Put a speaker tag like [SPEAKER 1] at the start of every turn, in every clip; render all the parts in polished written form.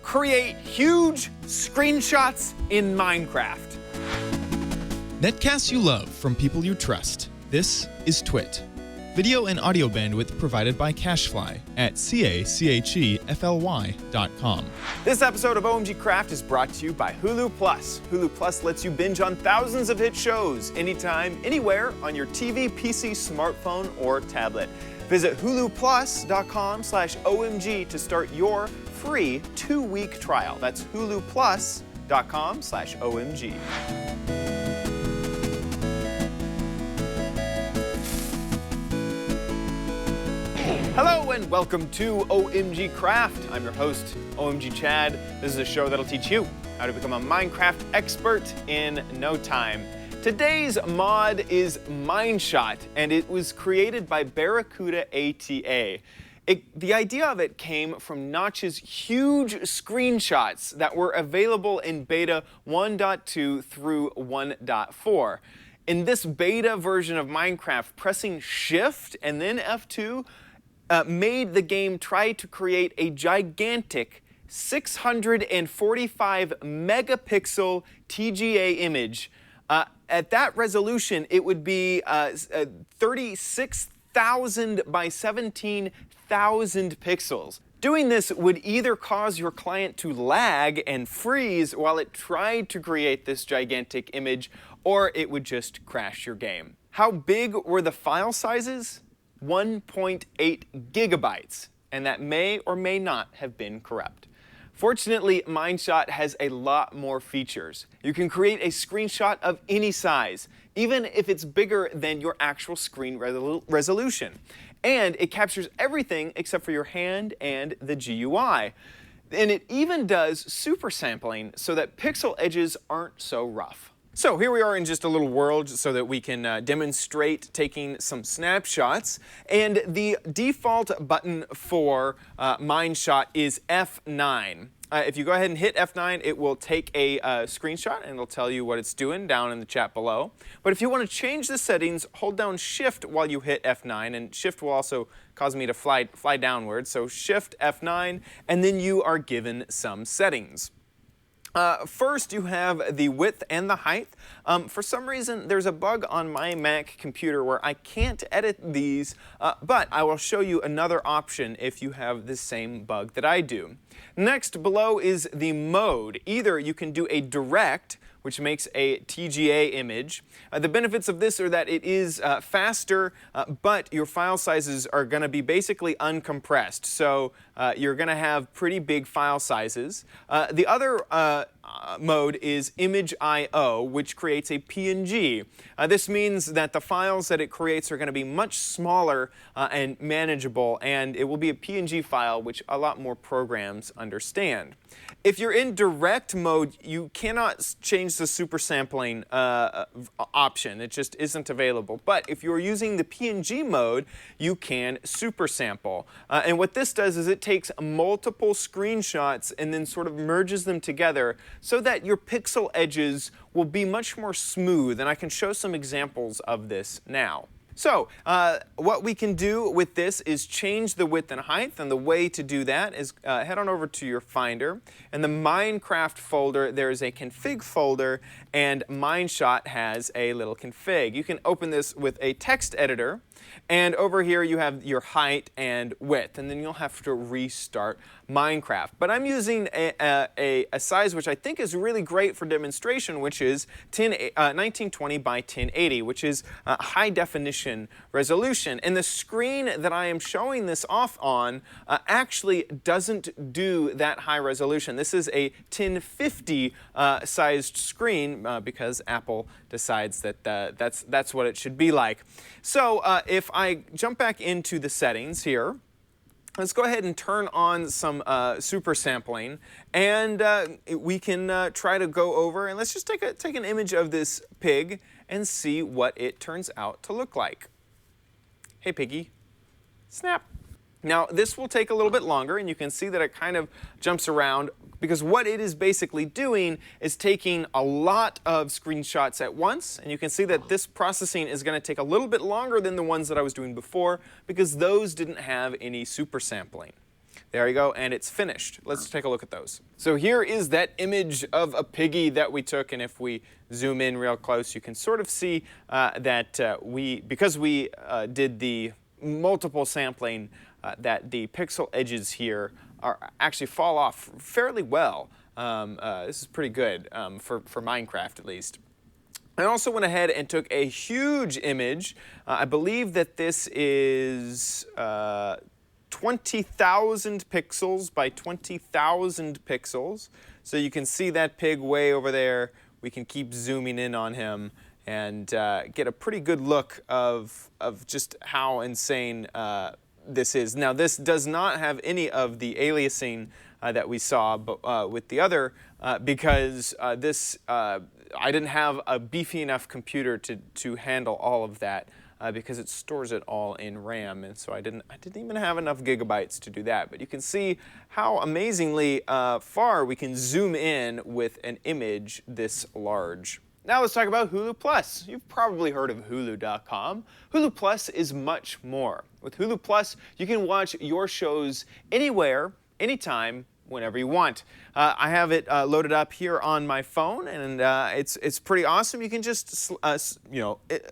[SPEAKER 1] create huge screenshots in Minecraft.
[SPEAKER 2] Netcasts you love from people you trust. This is Twit. Video and audio bandwidth provided by Cashfly at cachefly.com.
[SPEAKER 1] This episode of OMGchad is brought to you by Hulu Plus. Hulu Plus lets you binge on thousands of hit shows anytime, anywhere on your TV, PC, smartphone, or tablet. Visit huluplus.com/OMG to start your free 2-week trial. That's huluplus.com/OMG. Hello and welcome to OMGchad. I'm your host, OMGchad. This is a show that'll teach you how to become a Minecraft expert in no time. Today's mod is Mineshot, and it was created by Barracuda ATA. The idea of it came from Notch's huge screenshots that were available in beta 1.2 through 1.4. In this beta version of Minecraft, pressing Shift and then F2 made the game try to create a gigantic 645 megapixel TGA image. At that resolution, it would be 36,000 by 17,000 pixels. Doing this would either cause your client to lag and freeze while it tried to create this gigantic image, or it would just crash your game. How big were the file sizes? 1.8 gigabytes, and that may or may not have been corrupt. Fortunately, Mineshot has a lot more features. You can create a screenshot of any size, even if it's bigger than your actual screen resolution. And it captures everything except for your hand and the GUI. And it even does super sampling so that pixel edges aren't so rough. So here we are in just a little world so that we can demonstrate taking some snapshots. And the default button for Mineshot is F9. If you go ahead and hit F9, it will take a screenshot and it'll tell you what it's doing down in the chat below. But if you want to change the settings, hold down Shift while you hit F9, and Shift will also cause me to fly downward. So Shift F9, and then you are given some settings. First, you have the width and the height. For some reason, there's a bug on my Mac computer where I can't edit these, but I will show you another option if you have the same bug that I do. Next, below is the mode. Either you can do a direct, which makes a TGA image. The benefits of this are that it is faster, but your file sizes are going to be basically uncompressed. So you're going to have pretty big file sizes. The other mode is Image I/O, which creates a PNG. This means that the files that it creates are going to be much smaller and manageable, and it will be a PNG file, which a lot more programs understand. If you're in direct mode, you cannot change the super sampling option. It just isn't available. But if you're using the PNG mode, you can super sample. And what this does is it takes multiple screenshots and then sort of merges them together so that your pixel edges will be much more smooth. And I can show some examples of this now. So what we can do with this is change the width and height, and the way to do that is head on over to your Finder. In the Minecraft folder, there is a config folder, and Mineshot has a little config. You can open this with a text editor, and over here you have your height and width, and then you'll have to restart Minecraft. But I'm using a size which I think is really great for demonstration, which is 1920 by 1080, which is high definition resolution. And the screen that I am showing this off on actually doesn't do that high resolution. This is a 1050 sized screen because Apple decides that that's what it should be like. So if I jump back into the settings here, let's go ahead and turn on some super sampling, and we can try to go over, and let's just take an image of this pig and see what it turns out to look like. Hey piggy, snap. Now this will take a little bit longer, and you can see that it kind of jumps around because what it is basically doing is taking a lot of screenshots at once, and you can see that this processing is going to take a little bit longer than the ones that I was doing before because those didn't have any super sampling. There you go, and it's finished. Let's take a look at those. So here is that image of a piggy that we took, and if we zoom in real close, you can sort of see that because we did the multiple sampling, that the pixel edges here actually fall off fairly well. This is pretty good for Minecraft, at least. I also went ahead and took a huge image. I believe that this is 20,000 pixels by 20,000 pixels. So you can see that pig way over there. We can keep zooming in on him and get a pretty good look of just how insane this is. Now, this does not have any of the aliasing that we saw with the other because I didn't have a beefy enough computer to handle all of that because it stores it all in RAM, and so I didn't even have enough gigabytes to do that. But you can see how amazingly far we can zoom in with an image this large. Now let's talk about Hulu Plus. You've probably heard of Hulu.com. Hulu Plus is much more. With Hulu Plus, you can watch your shows anywhere, anytime, whenever you want. I have it loaded up here on my phone, and it's pretty awesome. You can just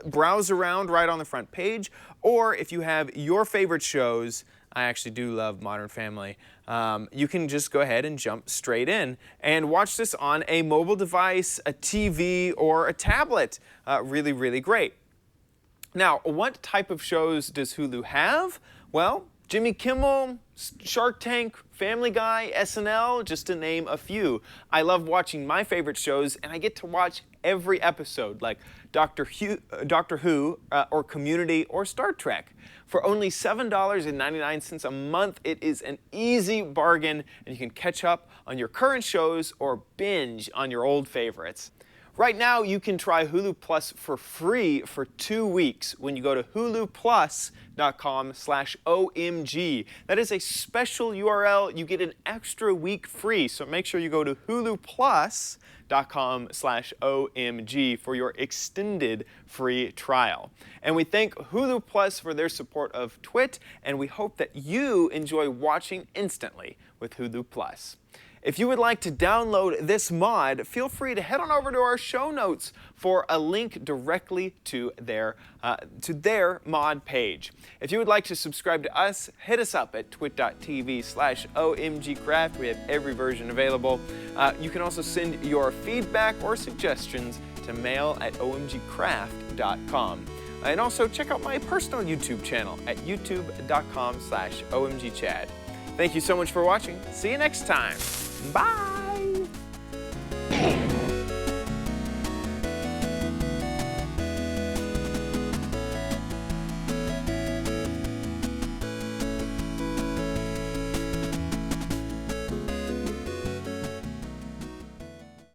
[SPEAKER 1] browse around right on the front page, or if you have your favorite shows, I actually do love Modern Family, you can just go ahead and jump straight in and watch this on a mobile device, a TV, or a tablet. Really, really great. Now, what type of shows does Hulu have? Well, Jimmy Kimmel, Shark Tank, Family Guy, SNL, just to name a few. I love watching my favorite shows, and I get to watch every episode, like Doctor Who, or Community, or Star Trek. For only $7.99 a month, it is an easy bargain, and you can catch up on your current shows or binge on your old favorites. Right now, you can try Hulu Plus for free for 2 weeks when you go to huluplus.com/OMG. That is a special URL. You get an extra week free, so make sure you go to huluplus.com/OMG for your extended free trial. And we thank Hulu Plus for their support of Twit, and we hope that you enjoy watching instantly with Hulu Plus. If you would like to download this mod, feel free to head on over to our show notes for a link directly to their mod page. If you would like to subscribe to us, hit us up at twit.tv/OMGcraft. We have every version available. You can also send your feedback or suggestions to mail@omgcraft.com. And also check out my personal YouTube channel at youtube.com/OMGchad. Thank you so much for watching. See you next time. Bye!